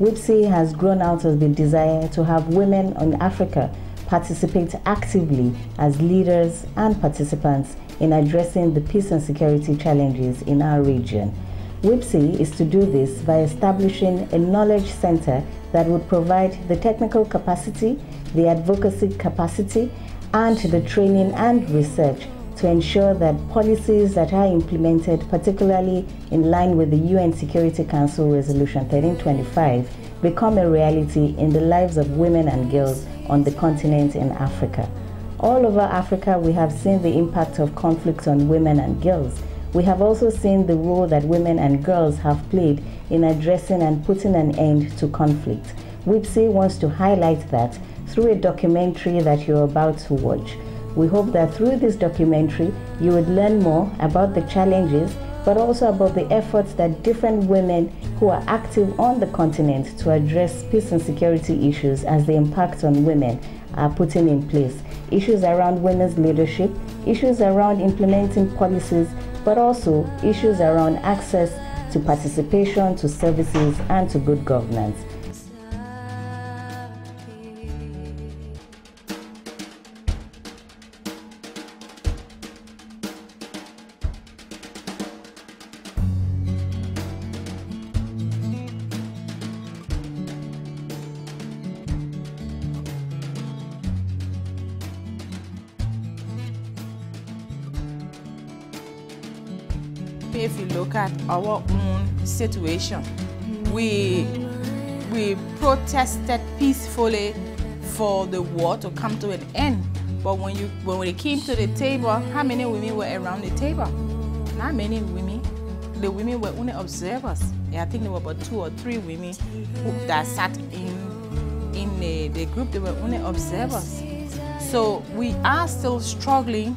Wpsi has grown out of the desire to have women in Africa participate actively as leaders and participants in addressing the peace and security challenges in our region. Wpsi is to do this by establishing a knowledge center that would provide the technical capacity, the advocacy capacity, and the training and research to ensure that policies that are implemented, particularly in line with the UN Security Council Resolution 1325, become a reality in the lives of women and girls on the continent in Africa. All over Africa, we have seen the impact of conflict on women and girls. We have also seen the role that women and girls have played in addressing and putting an end to conflict. Wpsi wants to highlight that through a documentary that you're about to watch. We hope that through this documentary, you would learn more about the challenges, but also about the efforts that different women who are active on the continent to address peace and security issues as the impact on women are putting in place. Issues around women's leadership, issues around implementing policies, but also issues around access to participation, to services, and to good governance. If you look at our own situation, we protested peacefully for the war to come to an end. But when it came to the table, how many women were around the table? Not many women. The women were only observers. I think there were about 2 or 3 women that sat in the group. They were only observers. So we are still struggling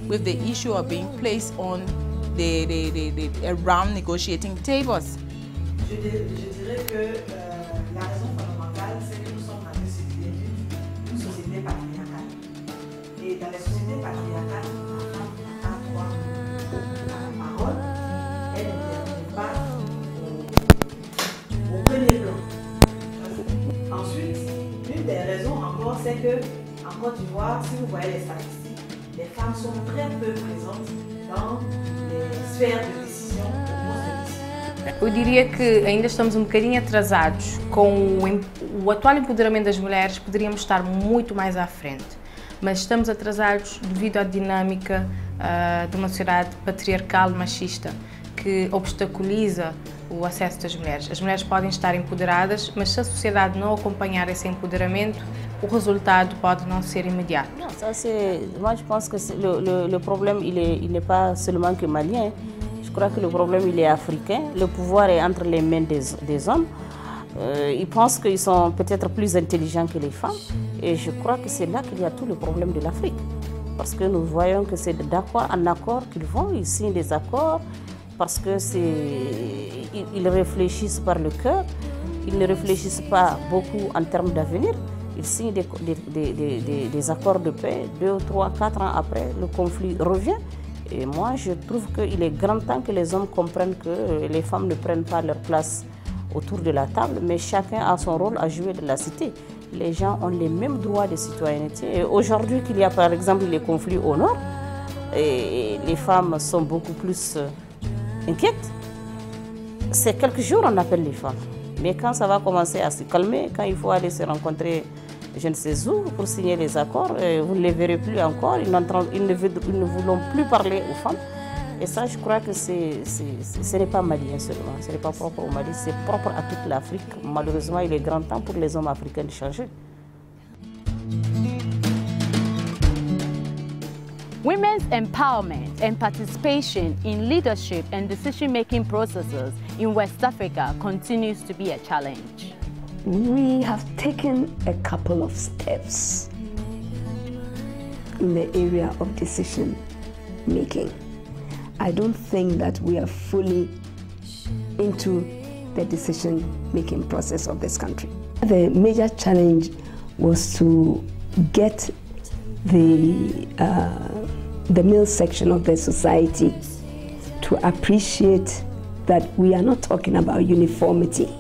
with the issue of being placed on around negotiating tables. Je dirais que la raison fondamentale, c'est que nous sommes dans une société patriarcale. Et dans les sociétés patriarcales, la femme n'a pas droit à la parole. Elle n'intervient pas au premier plan. Ensuite, l'une des raisons encore, c'est que en Côte d'Ivoire, si vous voyez les statistiques, les femmes sont très peu présentes dans les sphères de décision, de postes de décision. Eu diria que ainda estamos um bocadinho atrasados com o atual empoderamento das mulheres, poderíamos estar muito mais à frente, mas estamos atrasados devido à dinâmica de uma sociedade patriarcal machista que obstaculiza o acesso das mulheres. As mulheres podem estar empoderadas, mas se a sociedade não acompanhar esse empoderamento, o resultado pode não ser immédiat. Non, ça c'est, moi je pense que le problème il n'est pas seulement que malien. Je crois que le problème il est africain. Le pouvoir est entre les mains des hommes. Ils pensent qu'ils sont peut-être plus intelligents que les femmes. Et je crois que c'est là qu'il y a tout le problème de l'Afrique. Parce que nous voyons que c'est d'accord en accord qu'ils vont, ils signent des accords parce que ils réfléchissent par le cœur. Ils ne réfléchissent pas beaucoup en termes d'avenir. Ils signent des accords de paix, 2, 3, 4 ans après, le conflit revient. Et moi, je trouve qu'il est grand temps que les hommes comprennent que les femmes ne prennent pas leur place autour de la table, mais chacun a son rôle à jouer dans la cité. Les gens ont les mêmes droits de citoyenneté. Et aujourd'hui, qu'il y a par exemple les conflits au nord, et les femmes sont beaucoup plus inquiètes. C'est quelques jours on appelle les femmes. Mais quand ça va commencer à se calmer, quand il faut aller se rencontrer je ne sais où pour signer les accords, vous ne les verrez plus encore, ils ne voulont plus parler aux femmes. Et ça, je crois que ce n'est pas malien seulement, ce n'est pas propre au Mali, c'est propre à toute l'Afrique. Malheureusement, il est grand temps pour les hommes africains de changer. Women's empowerment and participation in leadership and decision-making processes in West Africa continues to be a challenge. We have taken a couple of steps in the area of decision making. I don't think that we are fully into the decision making process of this country. The major challenge was to get the male section of the society to appreciate that we are not talking about uniformity.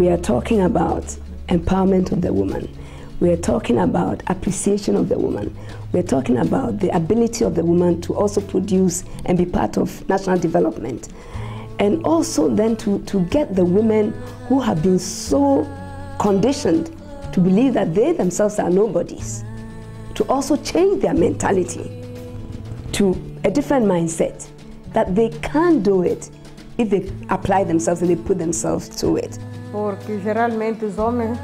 we are talking about empowerment of the woman. We are talking about appreciation of the woman. We are talking about the ability of the woman to also produce and be part of national development. And also then to get the women who have been so conditioned to believe that they themselves are nobodies, to also change their mentality to a different mindset, that they can do it if they apply themselves and they put themselves to it. Porque geralmente os homens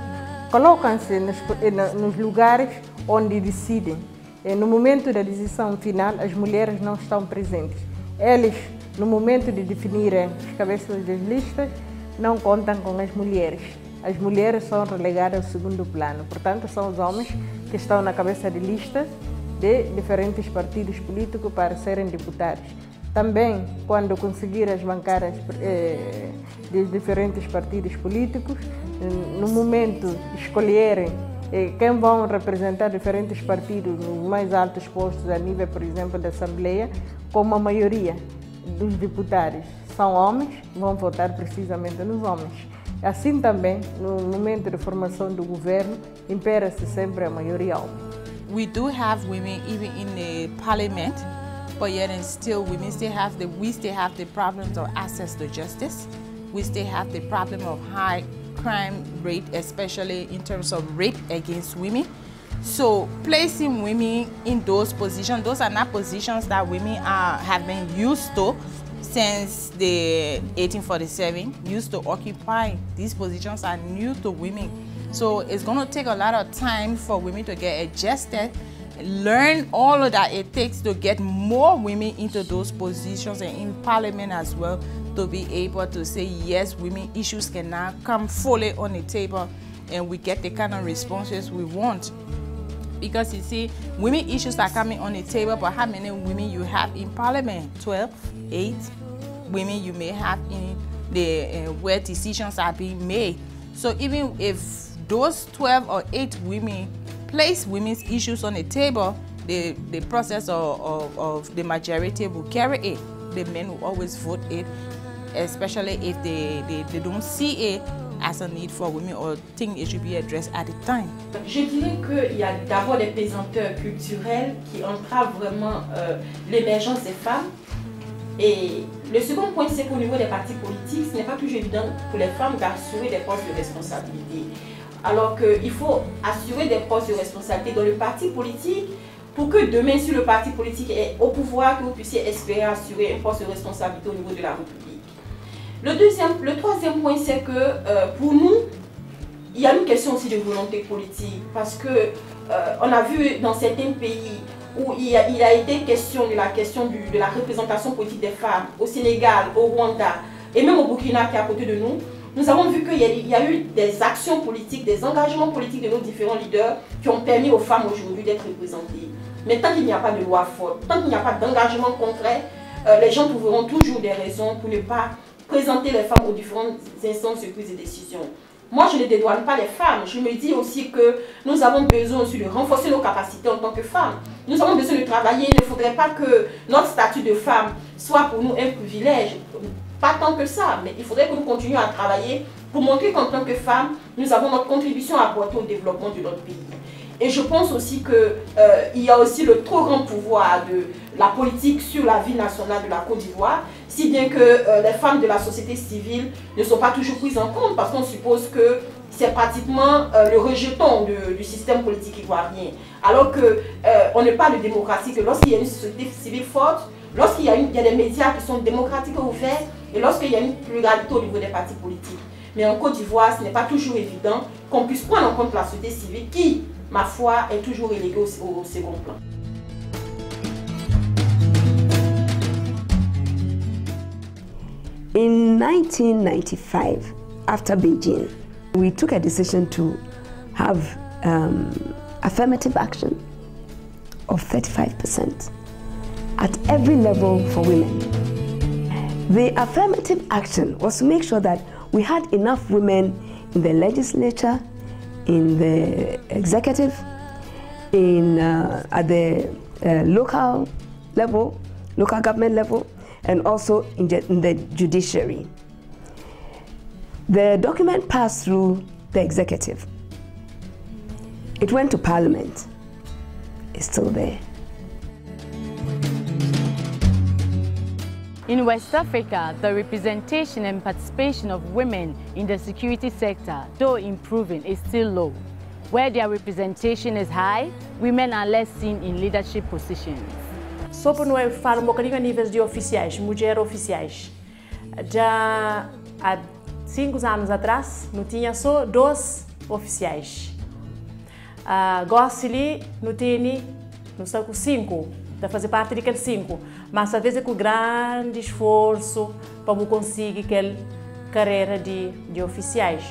colocam-se nos lugares onde decidem. E no momento da decisão final, as mulheres não estão presentes. Eles, no momento de definirem as cabeças das listas, não contam com as mulheres. As mulheres são relegadas ao segundo plano. Portanto, são os homens que estão na cabeça de listas de diferentes partidos políticos para serem deputados. Também, quando conseguir as bancadas de diferentes partidos políticos, no momento de escolherem quem vão representar diferentes partidos nos mais altos postos a nível, por exemplo, da Assembleia, como a maioria dos deputados são homens, vão votar precisamente nos homens. Assim também, no momento de formação do governo, impera-se sempre a maioria homem. We do have women even in the parliament, but yet and still we still have the problems of access to justice. We still have the problem of high crime rate, especially in terms of rape against women. So placing women in those positions, those are not positions that women have been used to since the 1847, used to occupy. These positions are new to women. So it's going to take a lot of time for women to get adjusted, learn all of that it takes to get more women into those positions and in parliament as well, to be able to say, yes, women issues can now come fully on the table and we get the kind of responses we want. Because you see, women issues are coming on the table, but how many women you have in parliament? 12, 8 women you may have in the where decisions are being made. So even if those 12 or 8 women place women's issues on the table, the process of the majority will carry it. The men will always vote it, especially if they don't see it as a need for women or think it should be addressed at the time. Je dirais qu'il y a d'abord des pesanteurs culturels qui entravent vraiment l'émergence des femmes. Et le second point, c'est qu'au niveau des partis politiques, ce n'est pas toujours évident pour les femmes d'assurer des postes de responsabilité. Alors qu'il faut assurer des postes de responsabilité dans le parti politique pour que demain, si le parti politique est au pouvoir, que vous puissiez espérer assurer un poste de responsabilité au niveau de la République. Le troisième point, c'est que pour nous, il y a une question aussi de volonté politique, parce que on a vu dans certains pays où il a été question de la représentation politique des femmes, au Sénégal, au Rwanda et même au Burkina qui est à côté de nous. Nous avons vu qu'il y a eu des actions politiques, des engagements politiques de nos différents leaders qui ont permis aux femmes aujourd'hui d'être représentées. Mais tant qu'il n'y a pas de loi forte, tant qu'il n'y a pas d'engagement concret, les gens trouveront toujours des raisons pour ne pas présenter les femmes aux différentes instances de prise de décision. Moi, je ne dédouane pas les femmes. Je me dis aussi que nous avons besoin aussi de renforcer nos capacités en tant que femmes. Nous avons besoin de travailler. Il ne faudrait pas que notre statut de femme soit pour nous un privilège. Pas tant que ça, mais il faudrait que nous continuions à travailler pour montrer qu'en tant que femmes, nous avons notre contribution à apporter au développement de notre pays. Et je pense aussi qu'il y a aussi le trop grand pouvoir de la politique sur la vie nationale de la Côte d'Ivoire, si bien que les femmes de la société civile ne sont pas toujours prises en compte, parce qu'on suppose que c'est pratiquement le rejeton du système politique ivoirien. Alors qu'on ne parle de démocratie que lorsqu'il y a une société civile forte, lorsqu'il y a des médias qui sont démocratiques et ouverts, et lorsqu'il y a une pluralité au niveau des partis politiques. Mais en Côte d'Ivoire, ce n'est pas toujours évident qu'on puisse prendre en compte la société civile qui, ma foi, est toujours reléguée au second plan. In 1995, after Beijing, we took a decision to have affirmative action of 35% at every level for women. The affirmative action was to make sure that we had enough women in the legislature, in the executive, at the local level, local government level, and also in the judiciary. The document passed through the executive. It went to Parliament. It's still there. In West Africa, the representation and participation of women in the security sector, though improving, is still low. Where their representation is high, women are less seen in leadership positions. Só para nós falar bocadinho a nível de oficiais, mulheres oficiais. Já há 5 anos atrás, não tinha só 2 oficiais. Gossili não tinha, não sei, 5, de fazer parte daqueles 5. Mas às vezes é com grande esforço para conseguir aquela carreira de oficiais.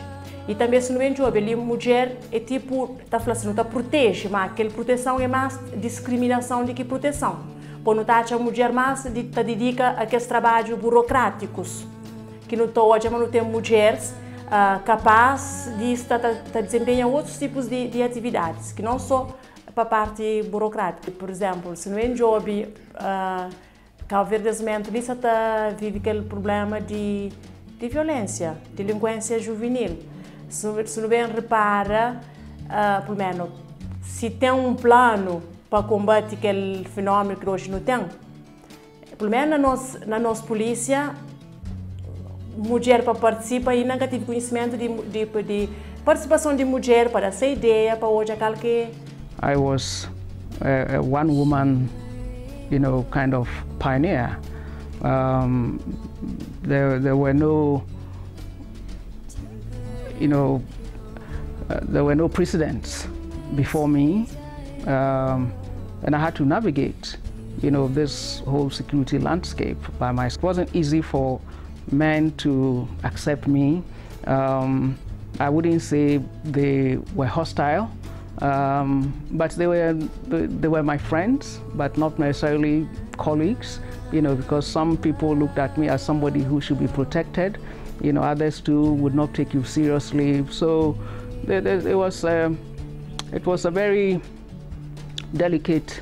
E também se não é job, ali mulher é tipo, tá falando assim, não tá protege, mas aquela proteção é mais discriminação do que proteção. Por não tá a mulher mais tá dedica a aqueles trabalhos burocráticos, que não tô hoje, mas não tem mulheres capazes de desempenhar outros tipos de atividades, que não só para a parte burocrática. Por exemplo, se não é job, Cabo Verde nisso vive aquele problema de violência, delinquência juvenil. Se não bem repara, pelo menos, se tem um plano para combater aquele fenômeno que hoje não tem, pelo menos na nossa polícia, mulher para participar e nunca tive conhecimento de participação de mulher para essa ideia, para hoje aquela que I was a one-woman, kind of pioneer. There were no, there were no precedents before me, and I had to navigate, this whole security landscape by myself. It wasn't easy for men to accept me. I wouldn't say they were hostile. But they were my friends, but not necessarily colleagues, because some people looked at me as somebody who should be protected, others too would not take you seriously. So it was a very delicate,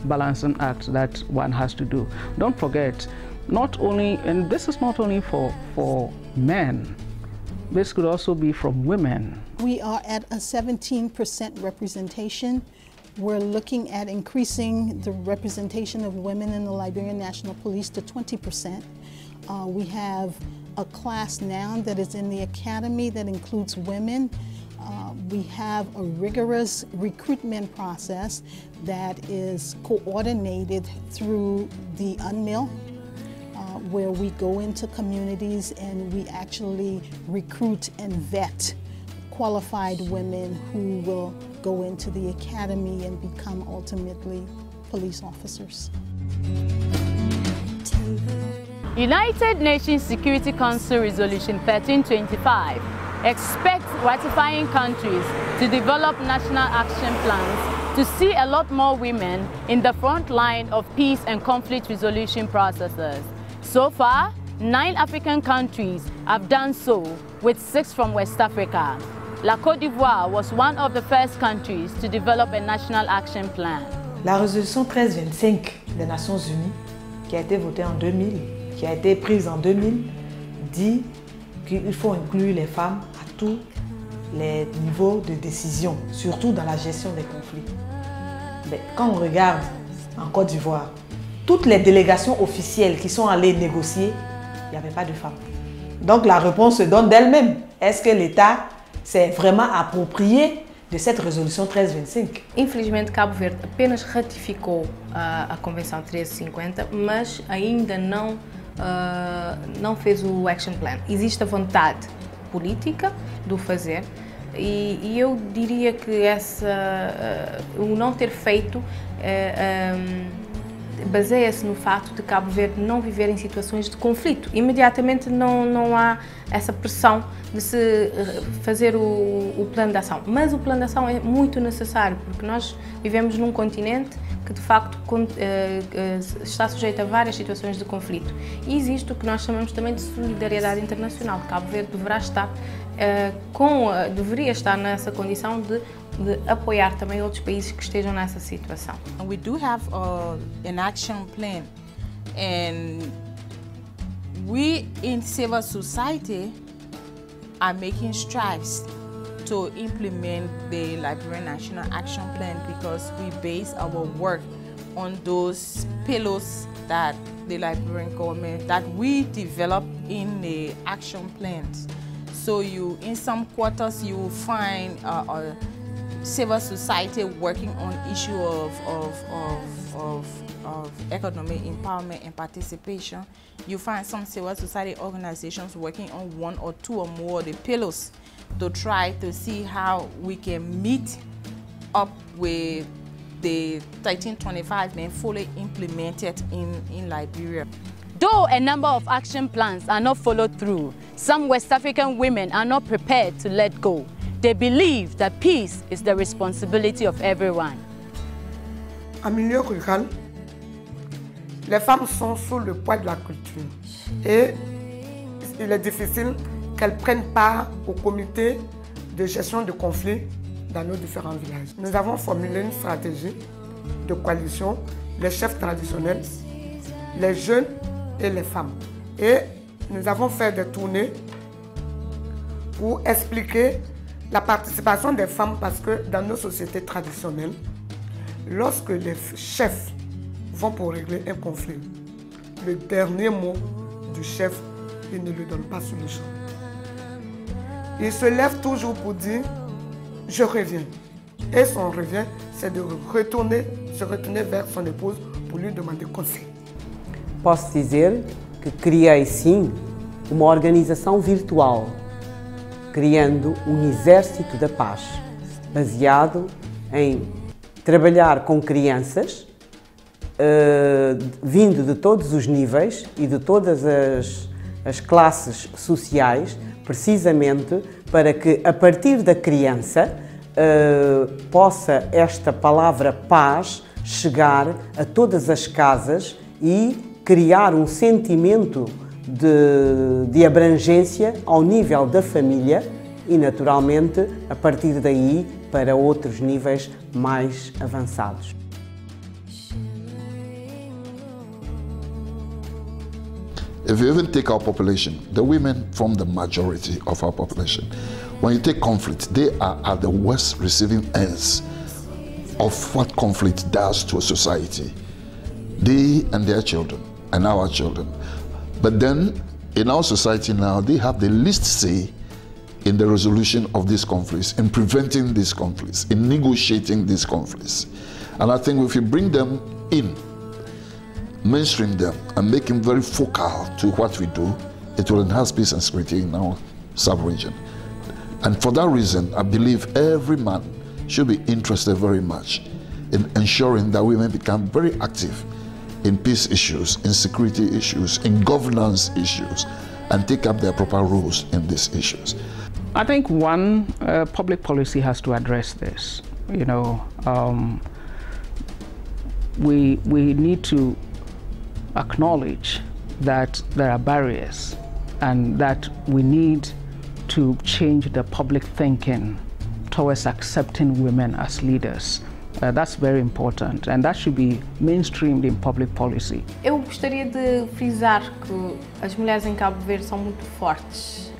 balancing act that one has to do. Don't forget, not only, and this is not only for men, this could also be from women. We are at a 17% representation. We're looking at increasing the representation of women in the Liberian National Police to 20%. We have a class now that is in the academy that includes women. We have a rigorous recruitment process that is coordinated through the UNMIL, where we go into communities and we actually recruit and vet qualified women who will go into the academy and become ultimately police officers. United Nations Security Council Resolution 1325 expects ratifying countries to develop national action plans to see a lot more women in the front line of peace and conflict resolution processes. So far, 9 African countries have done so, with 6 from West Africa. La Côte d'Ivoire was one of the first countries to develop a national action plan. La résolution 1325 des Nations Unies, qui a été votée en 2000, qui a été prise en 2000, dit qu'il faut inclure les femmes à tous les niveaux de décision, surtout dans la gestion des conflits. Mais quand on regarde en Côte d'Ivoire, toutes les délégations officielles qui sont allées négocier, il n'y avait pas de femmes. Donc la réponse se donne d'elle-même. Est-ce que l'État s'est vraiment approprié de cette résolution 1325? Infelizmente, Cabo Verde apenas ratificou a Convenção 1350, mas ainda não fez o Action Plan. Existe a vontade política de o fazer e eu diria que o não ter feito baseia-se no facto de Cabo Verde não viver em situações de conflito. Imediatamente não há essa pressão de se fazer o plano de ação. Mas o plano de ação é muito necessário, porque nós vivemos num continente que de facto está sujeito a várias situações de conflito. E existe o que nós chamamos também de solidariedade internacional. Cabo Verde deveria estar nessa condição de apoiar também outros países que estejam nessa situação. We do have an action plan, and we in civil society are making strides to implement the Liberian National Action Plan, because we base our work on those pillars that the Liberian government, that we develop in the action plans. So in some quarters you will find civil society working on issue of economic empowerment and participation. You find some civil society organizations working on one or two or more of the pillars to try to see how we can meet up with the 1325 and fully implemented in Liberia. Though a number of action plans are not followed through, some West African women are not prepared to let go. They believe that peace is the responsibility of everyone. En milieu rural, les femmes sont sous le poids de la culture et il est difficile qu'elles prennent part au comité de gestion de conflits dans nos différents villages. Nous avons formulé une stratégie de coalition, les chefs traditionnels, les jeunes et les femmes. Et nous avons fait des tournées pour expliquer la participation des femmes, parce que dans nos sociétés traditionnelles, lorsque les chefs vont pour régler un conflit, le dernier mot du chef, il ne le donne pas sur le champ. Il se lève toujours pour dire « je reviens ». Et son revient, c'est de se retourner vers son épouse pour lui demander conseil. Posso dizer que criei sim uma organização virtual, criando um exército da paz, baseado em trabalhar com crianças, vindo de todos os níveis e de todas as classes sociais, precisamente para que, a partir da criança, possa esta palavra paz chegar a todas as casas e criar um sentimento de abrangência ao nível da família e, naturalmente, a partir daí, para outros níveis mais avançados. If you even take our population, the women form the majority of our population. When you take conflict, they are at the worst receiving ends of what conflict does to a society. They and their children and our children. But then, in our society now, they have the least say in the resolution of these conflicts, in preventing these conflicts, in negotiating these conflicts. And I think if you bring them in, mainstream them, and make them very focal to what we do, it will enhance peace and security in our sub-region. And for that reason, I believe every man should be interested very much in ensuring that women become very active in peace issues, in security issues, in governance issues, and take up their proper roles in these issues. I think one, public policy has to address this. You know, we need to acknowledge that there are barriers and that we need to change the public thinking towards accepting women as leaders. That's very important, and that should be mainstreamed in public policy. Eu gostaria de frisar que as mulheres em Cabo Verde são muito fortes,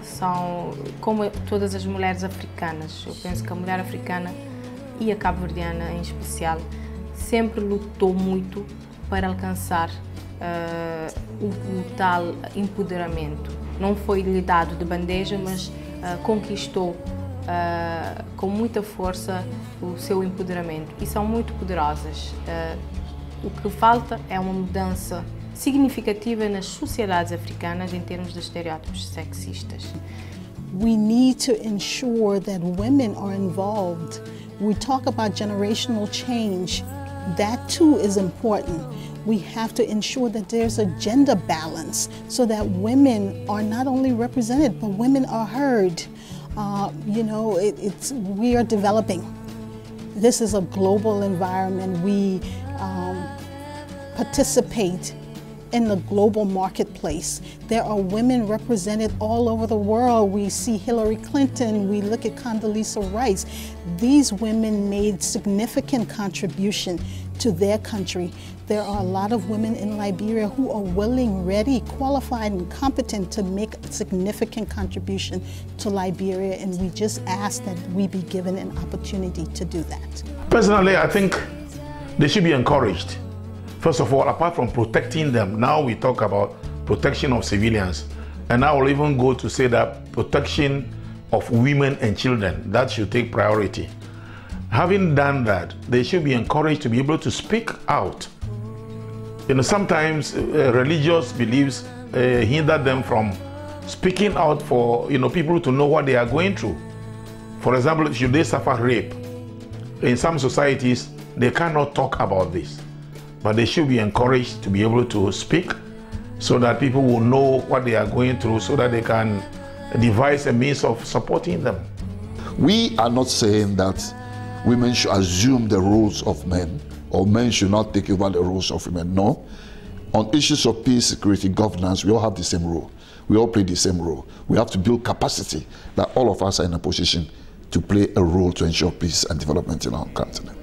são como todas as mulheres africanas. Eu penso que a mulher africana e a cabo-verdiana em especial sempre lutou muito para alcançar o tal empoderamento. Não foi lhe dado de bandeja, mas conquistou com muita força o seu empoderamento e são muito poderosas. O que falta é uma mudança significativa nas sociedades africanas em termos de estereótipos sexistas. We need to ensure that women are involved. We talk about generational change. That too is important. We have to ensure that there's a gender balance so that women are not only represented, but women are heard. You know, we are developing. This is a global environment. We participate in the global marketplace. There are women represented all over the world. We see Hillary Clinton, we look at Condoleezza Rice. These women made significant contribution to their country. There are a lot of women in Liberia who are willing, ready, qualified, and competent to make a significant contribution to Liberia, and we just ask that we be given an opportunity to do that. Personally, I think they should be encouraged. First of all, apart from protecting them, now we talk about protection of civilians, and I will even go to say that protection of women and children, that should take priority. Having done that, they should be encouraged to be able to speak out. You know, sometimes religious beliefs hinder them from speaking out for, you know, people to know what they are going through. For example, should they suffer rape? In some societies, they cannot talk about this, but they should be encouraged to be able to speak so that people will know what they are going through, so that they can devise a means of supporting them. We are not saying that women should assume the roles of men, or men should not take over the roles of women. No. On issues of peace, security, governance, we all have the same role. We all play the same role. We have to build capacity that all of us are in a position to play a role to ensure peace and development in our continent.